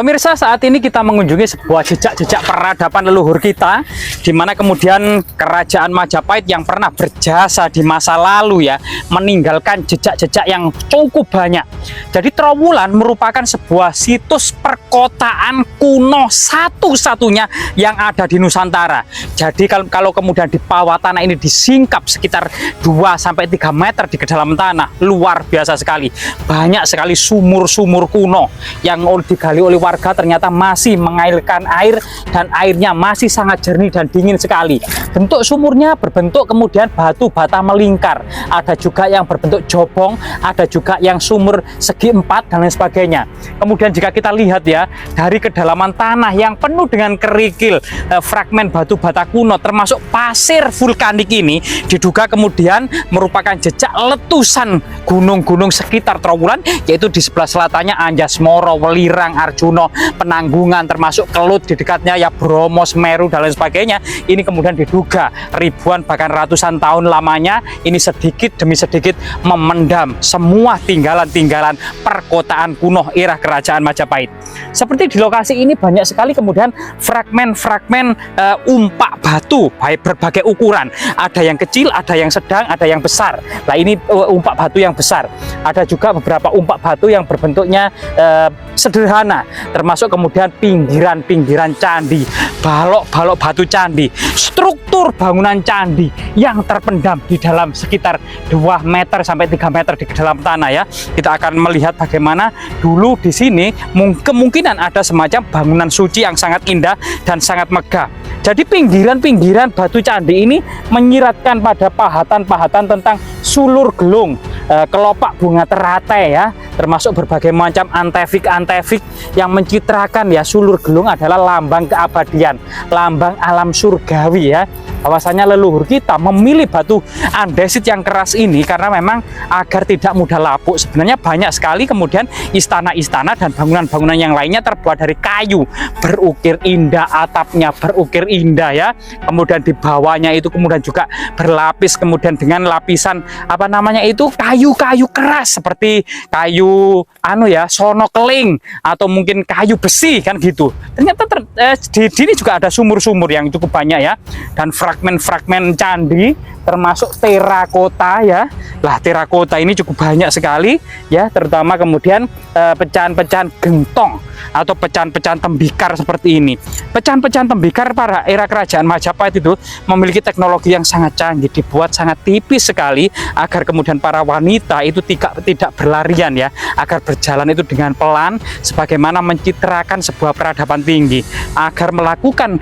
Pemirsa, saat ini kita mengunjungi sebuah jejak-jejak peradaban leluhur kita, di mana kemudian kerajaan Majapahit yang pernah berjasa di masa lalu ya, meninggalkan jejak-jejak yang cukup banyak. Jadi Trowulan merupakan sebuah situs perkotaan kuno satu-satunya yang ada di Nusantara. Jadi kalau kemudian di bawah tanah ini disingkap sekitar 2-3 meter di kedalaman tanah, luar biasa sekali. Banyak sekali sumur-sumur kuno yang digali oleh warga, ternyata masih mengalirkan air dan airnya masih sangat jernih dan dingin sekali. Bentuk sumurnya berbentuk kemudian batu bata melingkar, ada juga yang berbentuk jobong, ada juga yang sumur segi empat dan lain sebagainya. Kemudian jika kita lihat ya, dari kedalaman tanah yang penuh dengan kerikil, fragmen batu bata kuno termasuk pasir vulkanik ini diduga kemudian merupakan jejak letusan gunung-gunung sekitar Trowulan, yaitu di sebelah selatannya Anjasmara, Welirang, Arjuna, Penanggungan, termasuk Kelut di dekatnya ya Bromo, Semeru dan lain sebagainya. Ini kemudian diduga ribuan bahkan ratusan tahun lamanya ini sedikit demi sedikit memendam semua tinggalan-tinggalan perkotaan kuno era kerajaan Majapahit. Seperti di lokasi ini banyak sekali kemudian fragmen-fragmen umpak batu baik berbagai ukuran. Ada yang kecil, ada yang sedang, ada yang besar. Nah, ini umpak batu yang besar. Ada juga beberapa umpak batu yang berbentuknya sederhana, termasuk kemudian pinggiran-pinggiran candi, balok-balok batu candi, struktur bangunan candi yang terpendam di dalam sekitar 2 meter sampai 3 meter di dalam tanah ya. Kita akan melihat bagaimana dulu di sini kemungkinan ada semacam bangunan suci yang sangat indah dan sangat megah. Jadi pinggiran-pinggiran batu candi ini menyiratkan pada pahatan-pahatan tentang sulur gelung, kelopak bunga teratai ya, termasuk berbagai macam antefik-antefik yang mencitrakan ya sulur gelung adalah lambang keabadian, lambang alam surgawi ya. Bahwasanya leluhur kita memilih batu andesit yang keras ini karena memang agar tidak mudah lapuk. Sebenarnya banyak sekali kemudian istana-istana dan bangunan-bangunan yang lainnya terbuat dari kayu, berukir indah, atapnya berukir indah ya. Kemudian di bawahnya itu kemudian juga berlapis kemudian dengan lapisan apa namanya itu kayu-kayu keras seperti kayu sono keling atau mungkin kayu besi kan gitu. Ternyata di sini juga ada sumur-sumur yang cukup banyak ya, dan fragmen-fragmen candi termasuk terakota ya. Lah terakota ini cukup banyak sekali ya, terutama kemudian pecahan-pecahan gentong atau pecahan-pecahan tembikar seperti ini. Pecahan-pecahan tembikar pada era kerajaan Majapahit itu memiliki teknologi yang sangat canggih, dibuat sangat tipis sekali agar kemudian para wanita itu tidak berlarian ya, agar berjalan itu dengan pelan sebagaimana mencitrakan sebuah peradaban tinggi, agar melakukan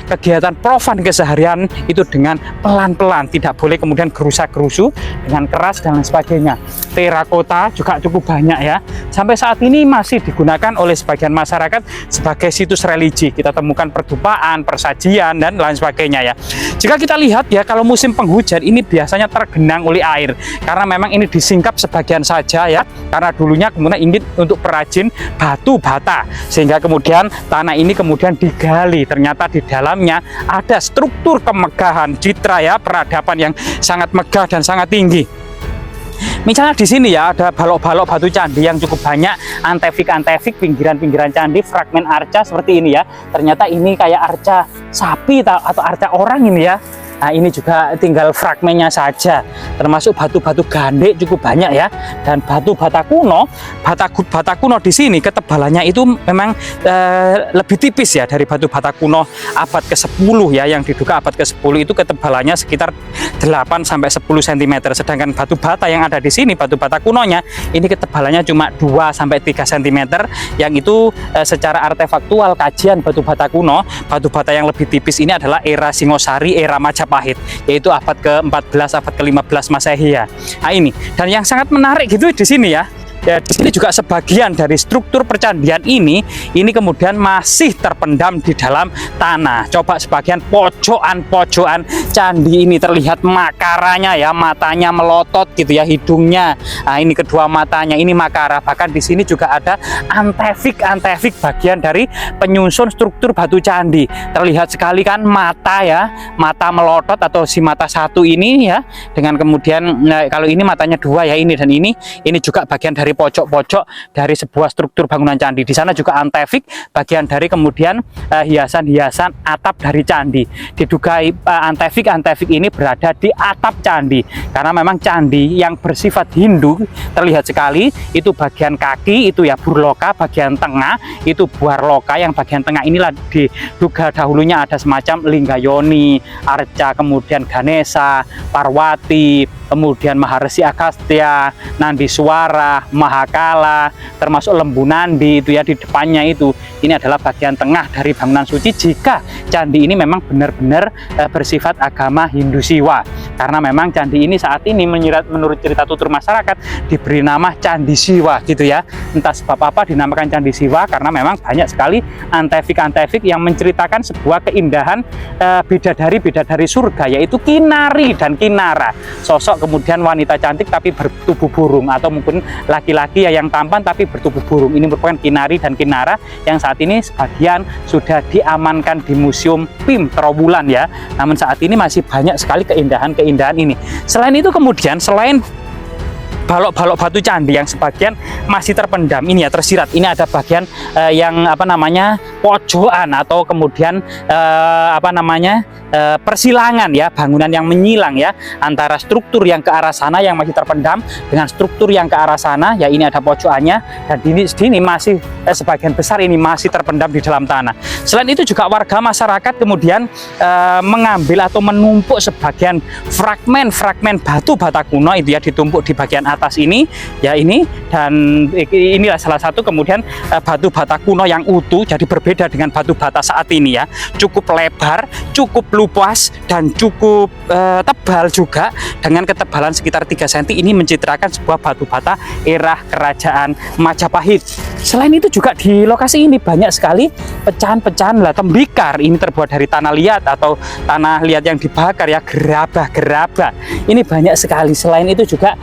kegiatan profan keseharian itu dengan pelan-pelan, tidak boleh kemudian gerusa-gerusu dengan keras dan lain sebagainya. Terakota juga cukup banyak ya, sampai saat ini masih digunakan oleh sebagian masyarakat sebagai situs religi. Kita temukan pertupaan, persajian dan lain sebagainya ya. Jika kita lihat ya, kalau musim penghujan ini biasanya tergenang oleh air karena memang ini disingkap sebagian saja ya, karena dulunya kemudian ingin untuk perajin batu bata, sehingga kemudian tanah ini kemudian digali. Ternyata di dalamnya ada struktur kemegahan citra ya, peradaban yang sangat megah dan sangat tinggi. Misalnya di sini ya ada balok-balok batu candi yang cukup banyak, antefik-antefik, pinggiran-pinggiran candi, fragmen arca seperti ini ya. Ternyata ini kayak arca sapi atau arca orang ini ya. Nah, ini juga tinggal fragmennya saja, termasuk batu-batu gandek cukup banyak ya, dan batu bata kuno, bata kuno di sini ketebalannya itu memang lebih tipis ya dari batu bata kuno abad ke-10 ya, yang diduga abad ke-10 itu ketebalannya sekitar 8 sampai 10 cm, sedangkan batu bata yang ada di sini, batu bata kunonya ini ketebalannya cuma 2 sampai 3 cm, yang itu secara artefaktual kajian batu bata kuno, batu bata yang lebih tipis ini adalah era Singosari, era Majapahit, yaitu abad ke-14, abad ke-15 Masehi ya. Nah, ini dan yang sangat menarik gitu di sini ya. Ya, di sini juga sebagian dari struktur percandian ini kemudian masih terpendam di dalam tanah. Coba sebagian pojokan candi ini terlihat makaranya ya, matanya melotot gitu ya, hidungnya. Nah, ini kedua matanya ini makara. Bahkan di sini juga ada antefik bagian dari penyusun struktur batu candi. Terlihat sekali kan mata ya, mata melotot atau si mata satu ini ya, dengan kemudian kalau ini matanya 2 ya, ini dan ini juga bagian dari dari pojok-pojok dari sebuah struktur bangunan candi. Di sana juga antefik, bagian dari kemudian hiasan-hiasan atap dari candi. Diduga antefik ini berada di atap candi karena memang candi yang bersifat Hindu terlihat sekali itu bagian kaki itu ya burloka, bagian tengah itu buarloka, yang bagian tengah inilah diduga dahulunya ada semacam Linggayoni, Arca, kemudian Ganesha, Parwati, kemudian Maharesi Agastya, Nandi Suara, Mahakala, termasuk Lembu Nandi itu ya di depannya itu. Ini adalah bagian tengah dari bangunan suci jika candi ini memang benar-benar bersifat agama Hindu Siwa. Karena memang candi ini saat ini menurut cerita tutur masyarakat diberi nama Candi Siwa gitu ya. Entah sebab apa dinamakan Candi Siwa, karena memang banyak sekali antefik-antefik yang menceritakan sebuah keindahan bidadari-bidadari surga, yaitu Kinari dan Kinara. Sosok kemudian wanita cantik tapi bertubuh burung, atau mungkin laki-laki yang tampan tapi bertubuh burung. Ini merupakan Kinari dan Kinara yang saat ini sebagian sudah diamankan di Museum PIM Trowulan ya. Namun saat ini masih banyak sekali keindahan-keindahan ini. Selain itu kemudian selain balok-balok batu candi yang sebagian masih terpendam ini ya, tersirat. Ini ada bagian yang apa namanya pojokan atau kemudian persilangan ya, bangunan yang menyilang ya antara struktur yang ke arah sana yang masih terpendam dengan struktur yang ke arah sana ya. Ini ada pojokannya dan ini masih sebagian besar ini masih terpendam di dalam tanah. Selain itu juga warga masyarakat kemudian mengambil atau menumpuk sebagian fragmen batu bata kuno itu ya, ditumpuk di bagian atas ini ya ini, dan inilah salah satu kemudian batu bata kuno yang utuh, jadi berbeda dengan batu bata saat ini ya, cukup lebar, cukup luas dan cukup tebal juga dengan ketebalan sekitar 3 cm. Ini mencitrakan sebuah batu bata era kerajaan Majapahit. Selain itu juga di lokasi ini banyak sekali pecahan-pecahan tembikar. Ini terbuat dari tanah liat atau tanah liat yang dibakar ya, gerabah. Ini banyak sekali. Selain itu juga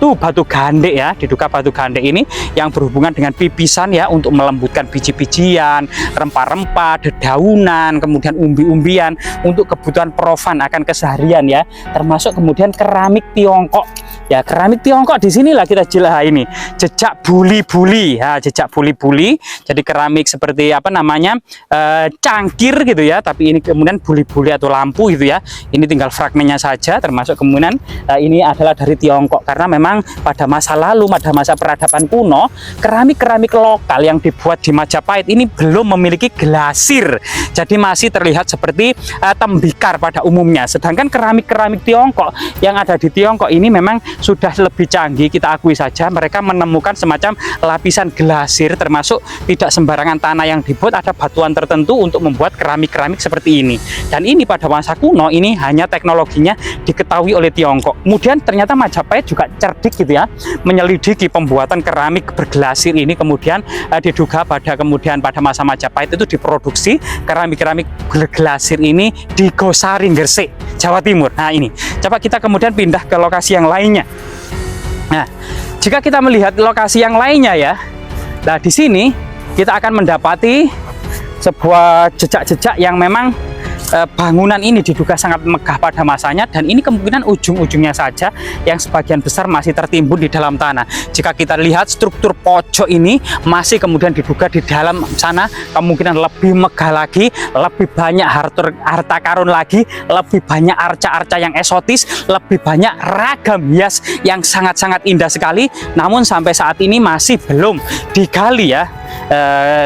batu gandek ya, diduga batu gandek ini yang berhubungan dengan pipisan ya, untuk melembutkan biji-bijian, rempah-rempah, dedaunan, kemudian umbi-umbian untuk kebutuhan profan akan keseharian ya, termasuk kemudian keramik Tiongkok ya. Keramik Tiongkok di sinilah kita jelas ini jejak buli-buli ya, jejak buli-buli. Jadi keramik seperti apa namanya cangkir gitu ya, tapi ini kemudian buli-buli atau lampu gitu ya. Ini tinggal fragmennya saja, termasuk kemudian ini adalah dari Tiongkok karena memang pada masa lalu, pada masa peradaban kuno, keramik-keramik lokal yang dibuat di Majapahit ini belum memiliki glasir. Jadi masih terlihat seperti tembikar pada umumnya. Sedangkan keramik-keramik Tiongkok yang ada di Tiongkok ini memang sudah lebih canggih, kita akui saja. Mereka menemukan semacam lapisan glasir, termasuk tidak sembarangan tanah yang dibuat, ada batuan tertentu untuk membuat keramik-keramik seperti ini. Dan ini pada masa kuno ini hanya teknologinya diketahui oleh Tiongkok. Kemudian ternyata Majapahit juga cerdik gitu ya, menyelidiki pembuatan keramik berglasir ini. Kemudian diduga pada masa Majapahit itu diproduksi keramik-keramik berglasir ini di Gosaring, Gresik, Jawa Timur. Nah ini, coba kita kemudian pindah ke lokasi yang lainnya. Nah, jika kita melihat lokasi yang lainnya ya, nah di sini kita akan mendapati sebuah jejak-jejak yang memang bangunan ini diduga sangat megah pada masanya, dan ini kemungkinan ujung-ujungnya saja yang sebagian besar masih tertimbun di dalam tanah. Jika kita lihat struktur pojok ini masih kemudian diduga di dalam sana kemungkinan lebih megah lagi, lebih banyak harta karun lagi, lebih banyak arca-arca yang eksotis, lebih banyak ragam hias yang sangat-sangat indah sekali. Namun sampai saat ini masih belum digali ya,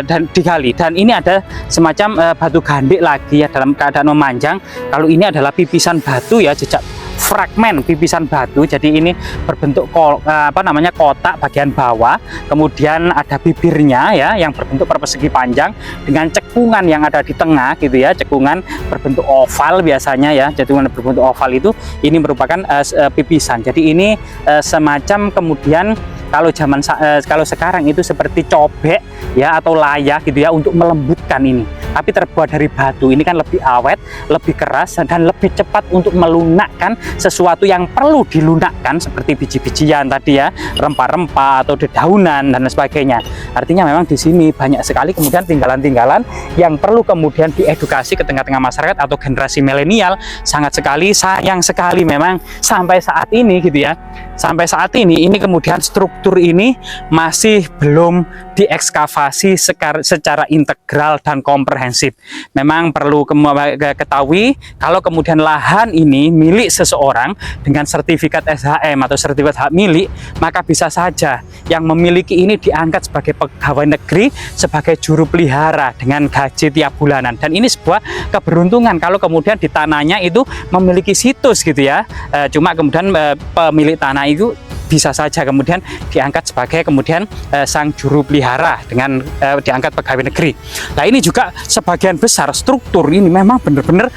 dan ini ada semacam batu gandek lagi ya dalam keadaan memanjang. Kalau ini adalah pipisan batu ya, jejak fragmen pipisan batu. Jadi ini berbentuk kotak bagian bawah, kemudian ada bibirnya ya yang berbentuk persegi panjang dengan cekungan yang ada di tengah gitu ya, cekungan berbentuk oval biasanya ya. Cekungan berbentuk oval itu ini merupakan pipisan. Jadi ini semacam kemudian kalau sekarang itu seperti cobek ya atau layak gitu ya untuk melembutkan ini. tapi terbuat dari batu. Ini kan lebih awet, lebih keras, dan lebih cepat untuk melunakkan sesuatu yang perlu dilunakkan seperti biji-bijian tadi ya, rempah-rempah atau dedaunan dan sebagainya. Artinya memang di sini banyak sekali kemudian tinggalan-tinggalan yang perlu kemudian diedukasi ke tengah-tengah masyarakat atau generasi milenial. Sangat sekali, sayang sekali memang sampai saat ini gitu ya. Sampai saat ini kemudian struktur ini masih belum diekskavasi secara integral dan komprehensif. Memang perlu ketahui kalau kemudian lahan ini milik seseorang dengan sertifikat SHM atau sertifikat hak milik, maka bisa saja yang memiliki ini diangkat sebagai pegawai negeri, sebagai juru pelihara dengan gaji tiap bulanan. Dan ini sebuah keberuntungan kalau kemudian di tanahnya itu memiliki situs gitu ya. Cuma kemudian pemilik tanah itu bisa saja kemudian diangkat sebagai kemudian sang juru pelihara dengan diangkat pegawai negeri. Nah, ini juga sebagian besar struktur ini memang benar-benar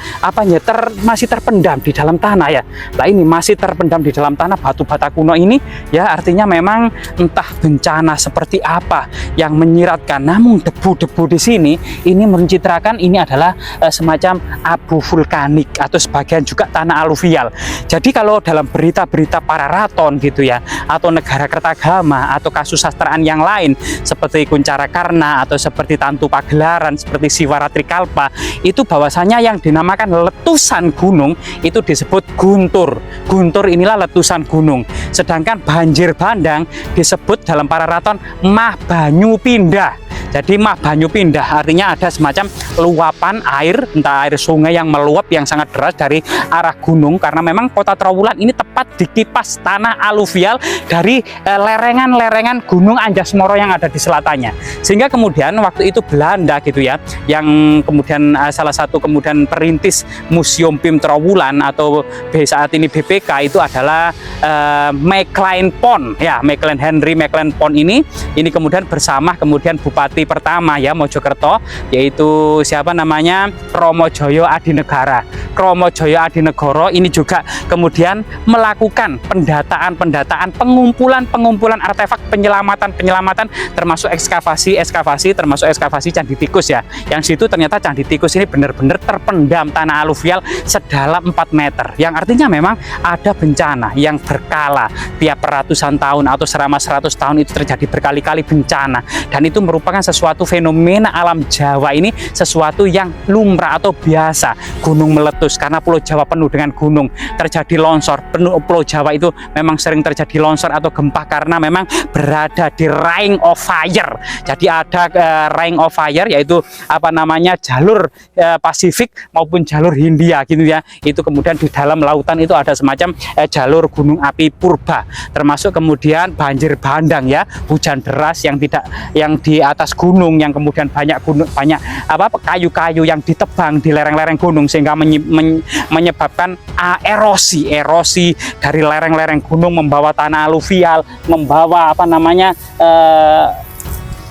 masih terpendam di dalam tanah ya. Nah, ini masih terpendam di dalam tanah batu bata kuno ini ya, artinya memang entah bencana seperti apa yang menyiratkan, namun debu-debu di sini ini mencitrakan ini adalah semacam abu vulkanik atau sebagian juga tanah aluvial. Jadi kalau dalam berita-berita para raton gitu ya, atau negara Kertagama atau kasus sastraan yang lain seperti Kuncara Karna atau seperti Tantu Pagelaran, seperti Siwaratri Kalpa, itu bahwasanya yang dinamakan letusan gunung itu disebut guntur. Guntur inilah letusan gunung. Sedangkan banjir bandang disebut dalam para raton mah banyu pindah. Jadi mah banyu pindah artinya ada semacam luapan air, entah air sungai yang meluap yang sangat deras dari arah gunung, karena memang kota Trowulan ini tepat di kipas tanah aluvial dari lerengan-lerengan Gunung Anjasmara yang ada di selatannya. Sehingga kemudian waktu itu Belanda gitu ya, yang kemudian salah satu kemudian perintis Museum PIM Trowulan atau saat ini BPK itu adalah Maclean Pond ya, Maclean Henry Maclean Pond ini kemudian bersama kemudian Bupati pertama ya Mojokerto, yaitu siapa namanya, Kromojoyo Adinegara. Kromojoyo Adinegoro ini juga kemudian melakukan pendataan, pengumpulan artefak, penyelamatan termasuk ekskavasi termasuk ekskavasi Candi Tikus ya. Yang situ ternyata Candi Tikus ini benar-benar terpendam tanah aluvial sedalam 4 meter. Yang artinya memang ada bencana yang berkala tiap ratusan tahun atau selama 100 tahun itu terjadi berkali-kali bencana, dan itu merupakan sesuatu fenomena alam Jawa ini, sesuatu yang lumrah atau biasa. Gunung meletus karena Pulau Jawa penuh dengan gunung, terjadi longsor. Pulau Jawa itu memang sering terjadi longsor atau gempa karena memang berada di ring of fire. Jadi ada ring of fire, yaitu jalur Pasifik maupun jalur Hindia gitu ya. Itu kemudian di dalam lautan itu ada semacam jalur gunung api purba, termasuk kemudian banjir bandang ya, hujan deras yang di atas gunung, yang kemudian banyak kayu-kayu yang ditebang di lereng-lereng gunung sehingga menyebabkan erosi dari lereng-lereng gunung, membawa tanah aluvial, membawa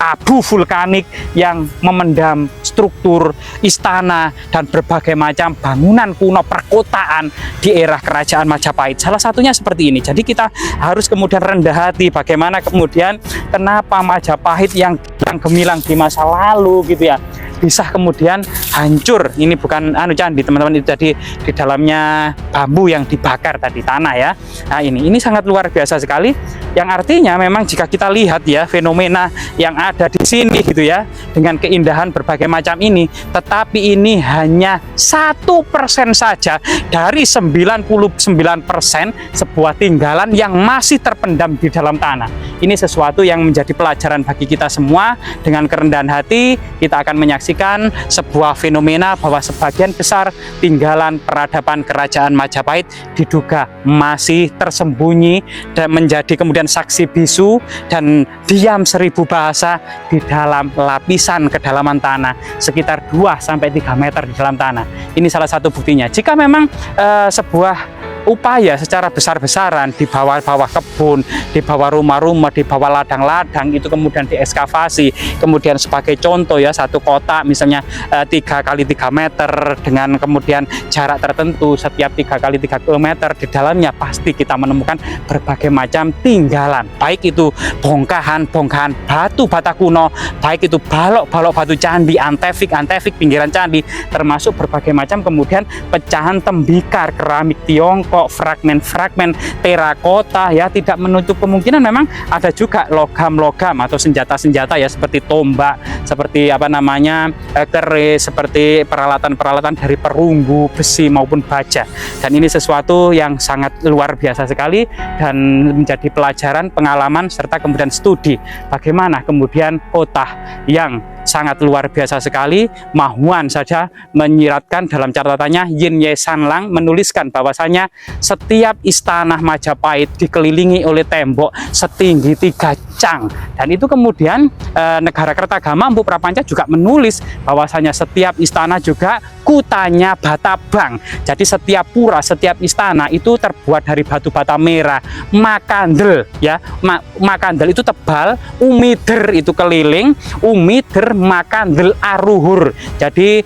abu vulkanik yang memendam struktur istana dan berbagai macam bangunan kuno perkotaan di era kerajaan Majapahit. Salah satunya seperti ini. Jadi kita harus kemudian rendah hati bagaimana kemudian kenapa Majapahit yang gemilang di masa lalu gitu ya bisa kemudian hancur. Ini bukan candi teman-teman, itu tadi di dalamnya bambu yang dibakar tadi, tanah ya. Nah ini sangat luar biasa sekali, yang artinya memang jika kita lihat ya fenomena yang ada di sini gitu ya, dengan keindahan berbagai macam ini, tetapi ini hanya 1% saja dari 99% sebuah tinggalan yang masih terpendam di dalam tanah. Ini sesuatu yang menjadi pelajaran bagi kita semua. Dengan kerendahan hati kita akan menyaksikan sebuah fenomena bahwa sebagian besar tinggalan peradaban kerajaan Majapahit diduga masih tersembunyi dan menjadi kemudian saksi bisu dan diam 1000 bahasa di dalam lapisan kedalaman tanah sekitar 2-3 meter di dalam tanah. Ini salah satu buktinya. Jika memang sebuah upaya secara besar-besaran di bawah-bawah kebun, di bawah rumah-rumah, di bawah ladang-ladang itu kemudian diekskavasi. Kemudian sebagai contoh ya, satu kotak misalnya 3 kali 3 meter dengan kemudian jarak tertentu setiap 3 kali 3 meter, di dalamnya pasti kita menemukan berbagai macam tinggalan, baik itu bongkahan batu bata kuno, baik itu balok batu candi, antefik pinggiran candi, termasuk berbagai macam kemudian pecahan tembikar, keramik Tiongkok, fragmen terakota ya. Tidak menutup kemungkinan memang ada juga logam-logam atau senjata-senjata ya, seperti tombak, seperti apa namanya keris, seperti peralatan-peralatan dari perunggu, besi maupun baja. Dan ini sesuatu yang sangat luar biasa sekali dan menjadi pelajaran, pengalaman serta kemudian studi bagaimana kemudian kota yang sangat luar biasa sekali. Mahuan saja menyiratkan dalam catatannya, Yin Ye Sanlang menuliskan bahwasanya setiap istana Majapahit dikelilingi oleh tembok setinggi 3 cang, dan itu kemudian negara Kertagama Empu Prapanca juga menulis bahwasanya setiap istana juga kutanya bata bang. Jadi setiap pura, setiap istana itu terbuat dari batu bata merah, makandel ya. Makandel itu tebal, umider itu keliling, umider makandel aruhur. Jadi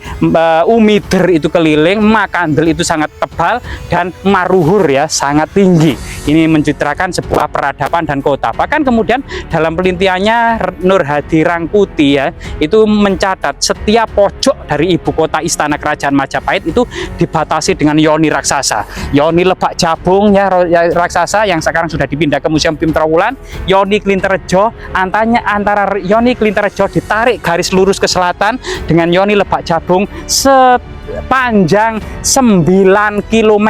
umider itu keliling, makandel itu sangat tebal, dan maruhur ya sangat tinggi. Ini mencitrakan sebuah peradaban dan kota. Bahkan kemudian dalam pelintiannya Nur Hadi Rangkuti ya, itu mencatat setiap pojok dari ibu kota istana kerajaan Majapahit itu dibatasi dengan yoni raksasa. Yoni Lebak Jabung ya raksasa yang sekarang sudah dipindah ke Museum Bim Trowulan. Yoni Klinterjo, antara Yoni Klinterjo ditarik garis lurus ke selatan dengan Yoni Lebak Jabung sepanjang 9 km.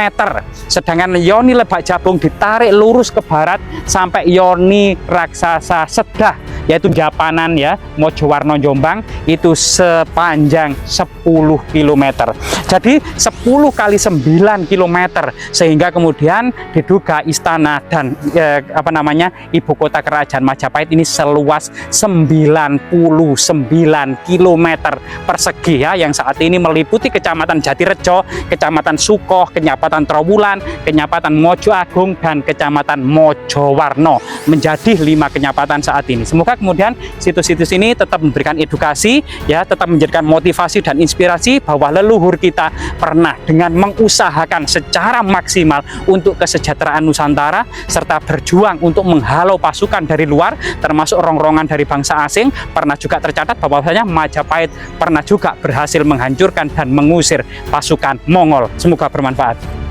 Sedangkan Yoni Lebak Jabung ditarik lurus ke barat sampai Yoni Raksasa Sedah, yaitu Japanan ya, Mojowarno Jombang, itu sepanjang 10 km. Jadi 10 kali 9 km, sehingga kemudian diduga istana dan ibu kota kerajaan Majapahit ini seluas 99 km persegi ya, yang saat ini meliputi Kecamatan Jatirejo, Kecamatan Sukoh, Kecamatan Trowulan, Kecamatan Mojo Agung, dan Kecamatan Mojowarno, menjadi 5 kecamatan saat ini. Semoga kemudian situs-situs ini tetap memberikan edukasi ya, tetap menjadikan motivasi dan inspirasi bahwa leluhur kita pernah dengan mengusahakan secara maksimal untuk kesejahteraan Nusantara serta berjuang untuk menghalau pasukan dari luar, termasuk rongrongan dari bangsa asing. Pernah juga tercatat bahwasanya Majapahit pernah juga berhasil menghancurkan dan mengusir pasukan Mongol. Semoga bermanfaat.